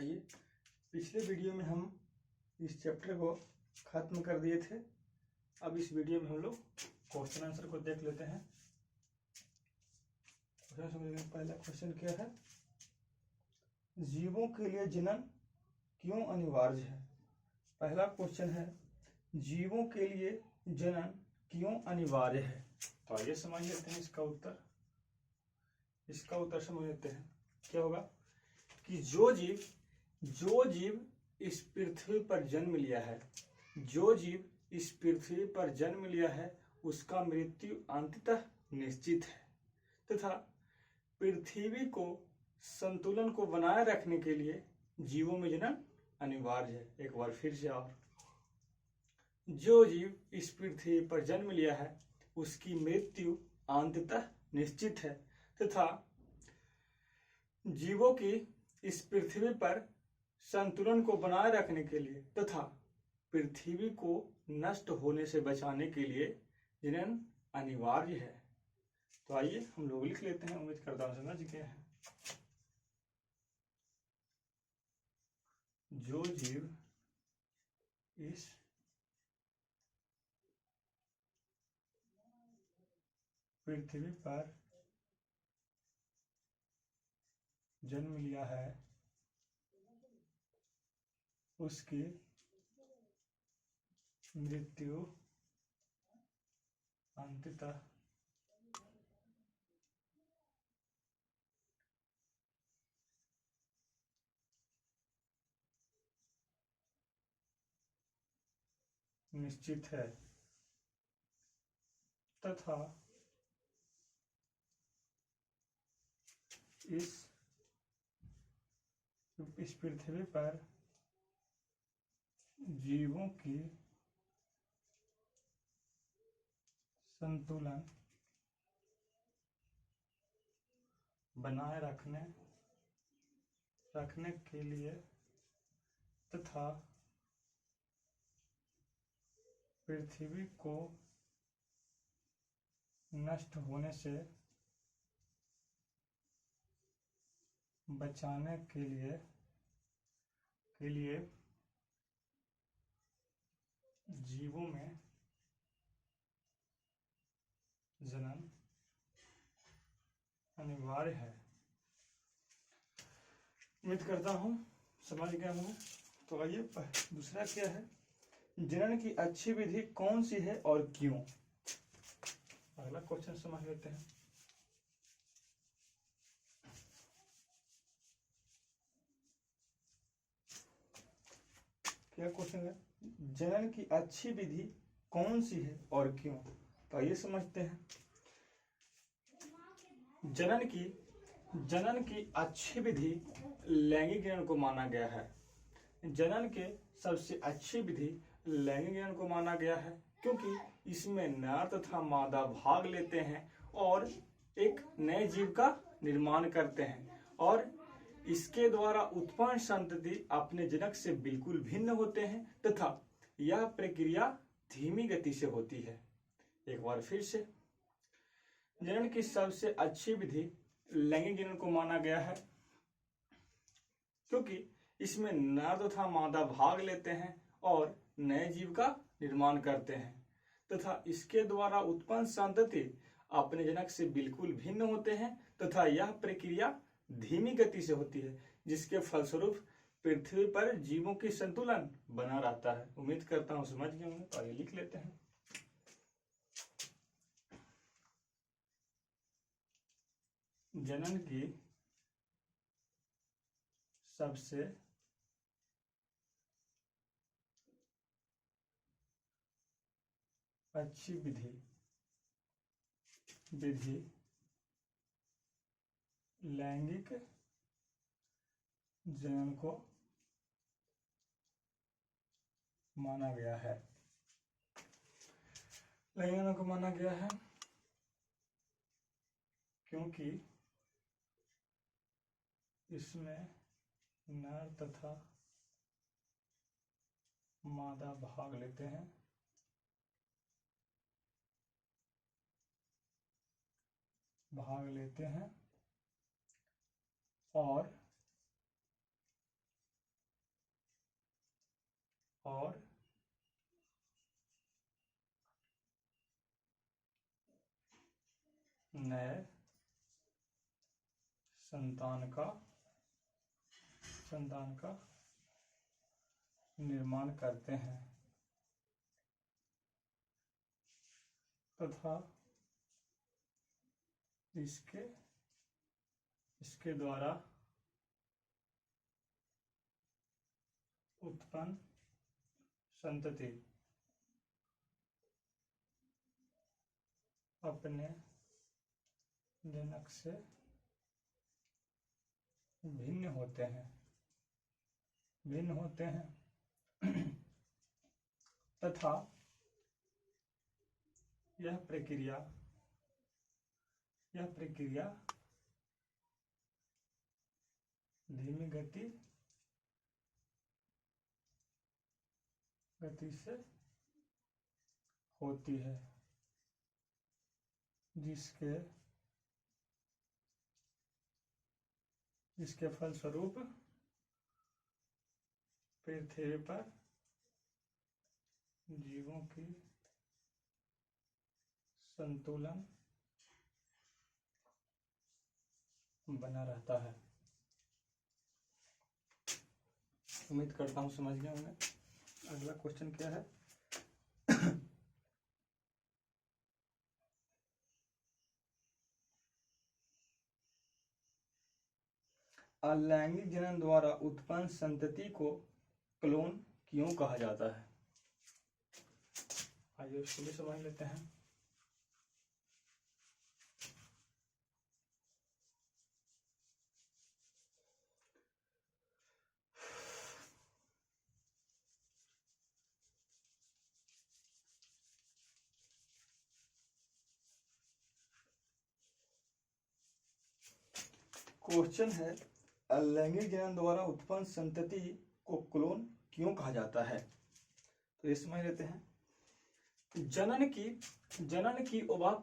आइए, पिछले वीडियो में हम इस चैप्टर को खत्म कर दिए थे। अब इस वीडियो में हम लोग क्वेश्चन आंसर को देख लेते हैं। पहला क्वेश्चन क्या है? जीवों के लिए जनन क्यों अनिवार्य है? पहला क्वेश्चन है, जीवों के लिए जनन क्यों अनिवार्य है? तो आइए समझ लेते हैं इसका उत्तर समझ लेते हैं। क्या होगा कि जो जीव इस पृथ्वी पर जन्म लिया है, उसका मृत्यु अंततः निश्चित है तथा पृथ्वी को संतुलन को बनाए रखने के लिए जीवों में जनन अनिवार्य है। एक बार फिर से, और जो जीव इस पृथ्वी पर जन्म लिया है, उसकी मृत्यु अंततः निश्चित है तथा जीवों की इस पृथ्वी पर संतुलन को बनाए रखने के लिए तथा पृथ्वी को नष्ट होने से बचाने के लिए जनन अनिवार्य है। तो आइए हम लोग लिख लेते हैं। उम्मीद करता हूं समझ गए हैं। जो जीव इस पृथ्वी पर जन्म लिया है, उसकी मृत्यु अंततः निश्चित है तथा इस पृथ्वी पर जीवों की संतुलन बनाए रखने के लिए तथा पृथ्वी को नष्ट होने से बचाने के लिए जीवों में जनन अनिवार्य है। उम्मीद करता हूं समझ गए होंगे। तो आइए, दूसरा क्या है, जनन की अच्छी विधि कौन सी है और क्यों? अगला क्वेश्चन समझ लेते हैं। क्या क्वेश्चन है? जनन की अच्छी विधि कौन सी है और क्यों? तो आइए समझते हैं। जनन की अच्छी विधि लैंगिक जनन को माना गया है। जनन के सबसे अच्छी विधि लैंगिक जनन को माना गया है, क्योंकि इसमें नर तथा मादा भाग लेते हैं और एक नए जीव का निर्माण करते हैं और इसके द्वारा उत्पन्न संतति अपने जनक से बिल्कुल भिन्न होते हैं तथा यह प्रक्रिया धीमी गति से होती है। एक बार फिर से, जनन की सबसे अच्छी विधि लैंगिक जनन को माना गया है, क्योंकि इसमें नर तथा मादा भाग लेते हैं और नए जीव का निर्माण करते हैं तथा इसके द्वारा उत्पन्न संतति अपने जनक से बिल्कुल भिन्न होते हैं तथा यह प्रक्रिया धीमी गति से होती है, जिसके फलस्वरूप पृथ्वी पर जीवों की संतुलन बना रहता है। उम्मीद करता हूं समझ गए होंगे। तो आइए लिख लेते हैं। जनन की सबसे अच्छी विधि लैंगिक जनन को माना गया है। लैंगिक जनन को माना गया है क्योंकि इसमें नर तथा मादा भाग लेते हैं और और नए संतान का निर्माण करते हैं तथा इसके द्वारा उत्पन्न संतति अपने जनक से भिन्न होते हैं तथा यह प्रक्रिया धीमी गति से होती है, जिसके फलस्वरूप पृथ्वी पर जीवों की संतुलन बना रहता है। उम्मीद करता हूँ समझ गए होंगे। अगला क्वेश्चन क्या है? अलैंगिक जनन द्वारा उत्पन्न संतति को क्लोन क्यों कहा जाता है? आइए इसको भी समझ लेते हैं। क्वेश्चन है, अलैंगिक जनन द्वारा उत्पन्न संतति को क्लोन क्यों कहा जाता है? तो ये समझ लेते हैं। जनन की उभाव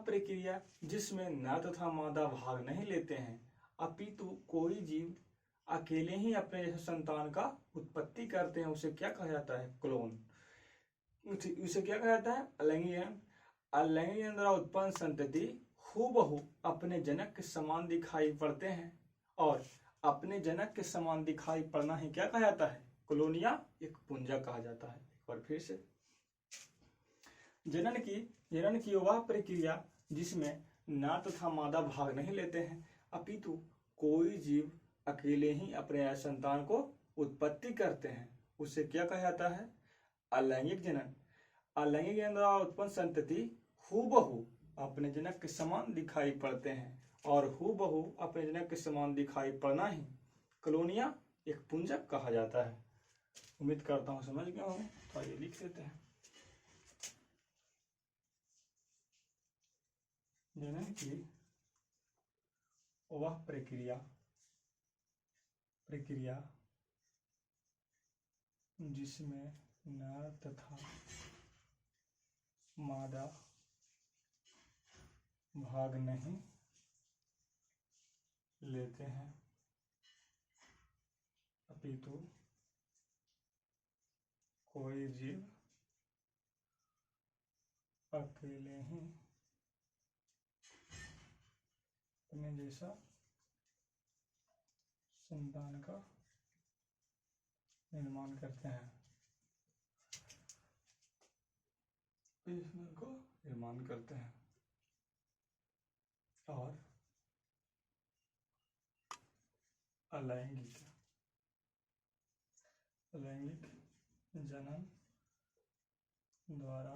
प्रक्रिया जिसमें नर तथा मादा भाग नहीं लेते हैं, अपितु कोई जीव अकेले ही अपने संतान का उत्पत्ति करते हैं, उसे क्या कहा जाता है? क्लोन। उसे क्या कहा जाता है? अलैंगिक जनन द्वारा उत्पन्न संतति हूबहू अपने जनक के समान दिखाई पड़ते हैं, और अपने जनक के समान दिखाई पड़ना ही क्या कहा जाता है? क्लोन या एक पुंजक कहा जाता है। एक बार फिर से, जनन की वह प्रक्रिया जिसमें नर तथा मादा भाग नहीं लेते हैं, अपितु कोई जीव अकेले ही अपने संतान को उत्पत्ति करते हैं, उसे क्या कहा जाता है? अलैंगिक जनन। अलैंगिक जनन द्वारा उत्पन्न संतति हूबहू अपने जनक के समान दिखाई पड़ते हैं, और हूबहू अपने जनक के समान दिखाई पड़ना ही क्लोन या एक पुंजक कहा जाता है। उम्मीद करता हूँ समझ गए होंगे। तो आइए लिख देते हैं। जनन की वह प्रक्रिया जिसमें नर तथा मादा भाग नहीं लेते हैं, अपितु कोई जीव अकेले ही अपने जैसा संतान का निर्माण करते हैं, और अलैंगिक जनन द्वारा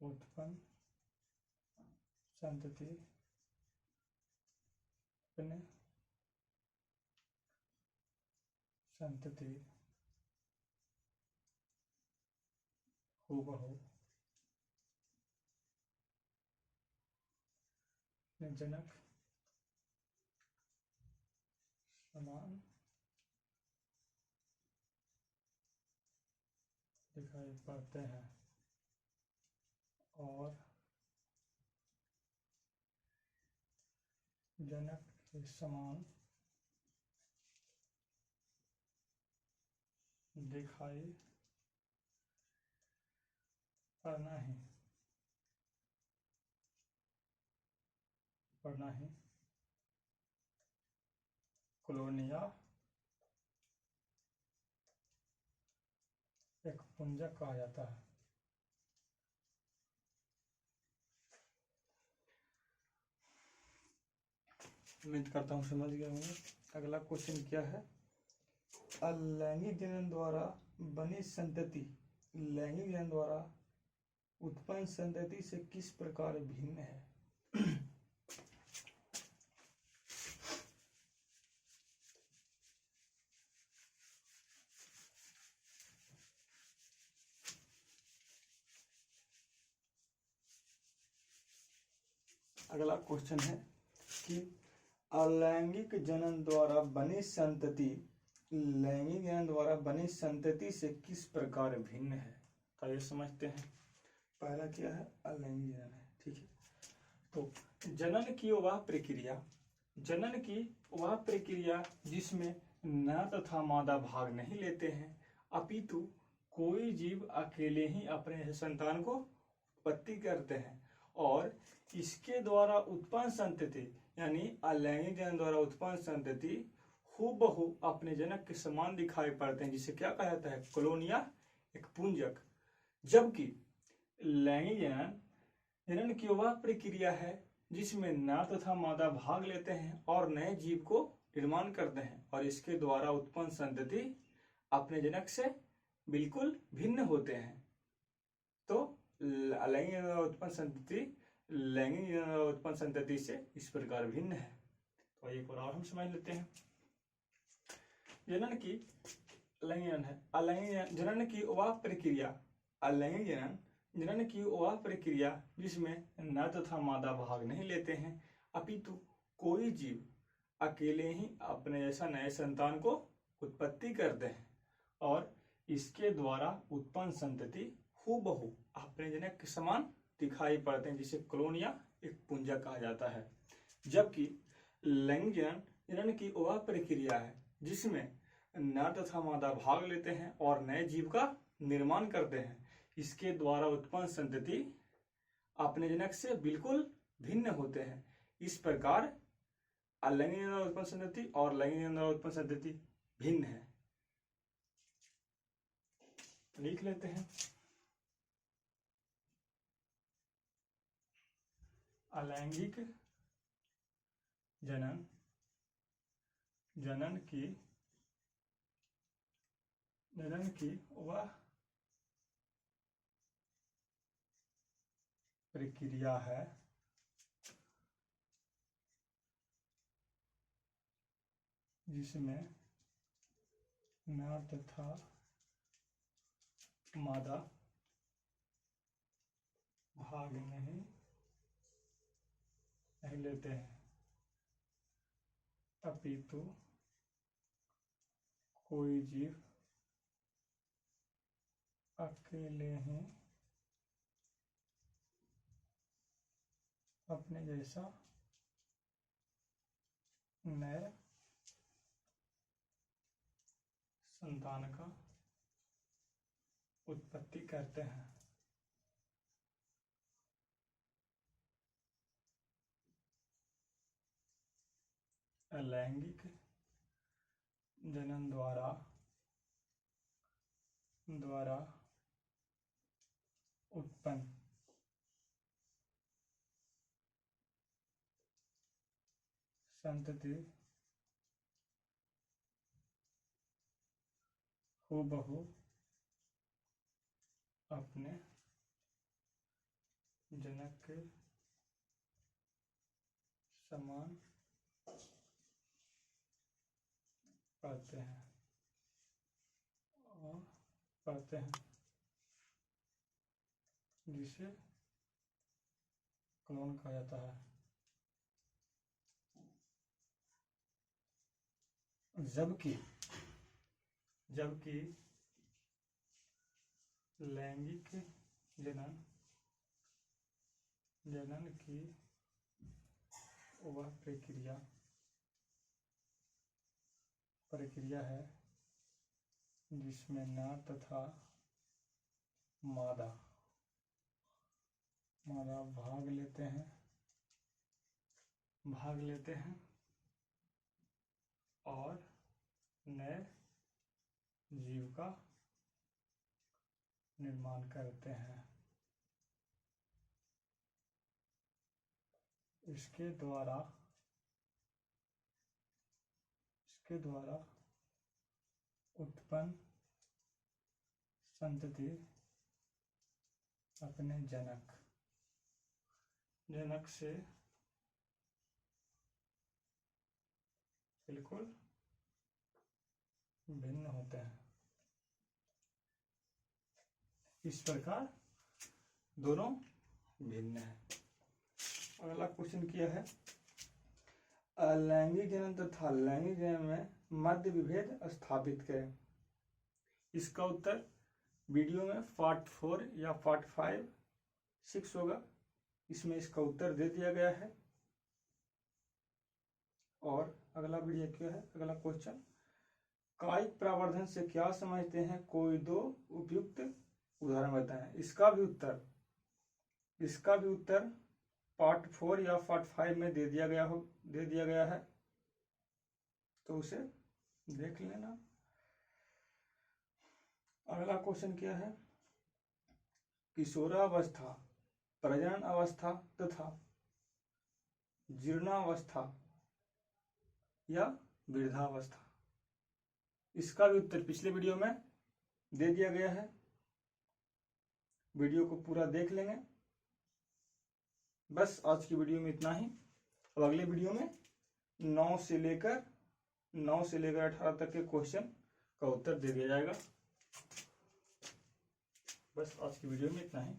उत्पन्न संतति अपने हूबहू जनक समान दिखाई पड़ते हैं, और जनक के समान दिखाई पड़ना ही कॉलोनिया एक पुंजक कहा जाता है। उम्मीद करता हूँ समझ गए होंगे। अगला क्वेश्चन क्या है? अलैंगिक जनन द्वारा बनी संतति लैंगिक जनन द्वारा उत्पन्न संतति से किस प्रकार भिन्न है? अगला क्वेश्चन है कि अलैंगिक जनन द्वारा बनी संतति लैंगिक जनन द्वारा बनी संतति से किस प्रकार भिन्न है? तो ये समझते हैं। पहला क्या है? अलैंगिक जनन है। ठीक है, तो जनन की वह प्रक्रिया जिसमें नर तथा मादा भाग नहीं लेते हैं, अपितु कोई जीव अकेले ही अपने संतान को उत्पत्ति करते हैं और इसके द्वारा उत्पन्न संतति यानी अलैंगिक जनन द्वारा उत्पन्न संतति हूबहू अपने जनक के समान दिखाई पड़ते हैं, जिसे क्या कहा जाता है? कॉलोनिया एक पुंजक। जबकि लैंगिक जनन की वह प्रक्रिया है जिसमें नर तथा मादा भाग लेते हैं और नए जीव को निर्माण करते हैं और इसके द्वारा उत्पन्न संतति अपने जनक से बिल्कुल भिन्न होते हैं। तो अलैंगिक उत्पन्न संतति लैंगिक उत्पन्न संतति से इस प्रकार भिन्न है। तो एक और हम समझ लेते हैं। जनन की लैंगिक है अलैंगिक जनन की वह प्रक्रिया अलैंगिक जनन की वह प्रक्रिया जिसमें नर तथा मादा भाग नहीं लेते हैं, अपितु कोई जीव अकेले ही अपने जैसा नए संतान को उत्पत्ति करते हैं और इसके द्वारा उत्पन्न संतति हूबहू अपने जनक के समान दिखाई पड़ते हैं, जिसे कॉलोनिया एक पुंजक कहा जाता है। जबकि लैंगिक जनन की वह प्रक्रिया है जिसमें नर तथा मादा भाग लेते हैं और नए जीव का निर्माण करते हैं, इसके द्वारा उत्पन्न संतति अपने जनक से बिल्कुल भिन्न होते हैं। इस प्रकार अलैंगिक जनन उत्पन्न संतति और लैंगिक जनन उत्पन्न संतति भिन्न है। लिख लेते हैं। अलैंगिक जनन की वह प्रक्रिया है जिसमें नर तथा मादा भाग नहीं लेते हैं, अपितु कोई जीव अकेले ही अपने जैसा नए संतान का उत्पत्ति करते हैं। अलैंगिक जनन द्वारा उत्पन्न संतति हूबहू अपने जनक के समान पढ़ते हैं जिसे क्लोन कहा जाता है। जबकि लैंगिक जनन की वह प्रक्रिया है जिसमें नर तथा मादा भाग लेते हैं और नए जीव का निर्माण करते हैं। इसके द्वारा उत्पन्न संतति अपने जनक से बिल्कुल भिन्न होते हैं। इस प्रकार दोनों भिन्न है। अगला क्वेश्चन किया है, अलैंगिक जनन तथा लैंगिक जनन में मध्य विभेद स्थापित करें। इसका उत्तर वीडियो में पार्ट 4 या पार्ट 5, 6 होगा, इसमें इसका उत्तर दे दिया गया है। और अगला वीडियो क्या है, अगला क्वेश्चन, कायिक प्रवर्धन से क्या समझते हैं, कोई दो उपयुक्त उदाहरण बताएं। इसका भी उत्तर पार्ट 4 या पार्ट 5 में दे दिया गया है, तो उसे देख लेना। अगला क्वेश्चन क्या है, किशोरावस्था, प्रजनन अवस्था तथा जीर्णावस्था या वृद्धावस्था। इसका भी उत्तर पिछले वीडियो में दे दिया गया है, वीडियो को पूरा देख लेंगे। बस आज की वीडियो में इतना ही। अब अगले वीडियो में 9 से लेकर 18 तक के क्वेश्चन का उत्तर दे दिया जाएगा। बस आज की वीडियो में इतना ही।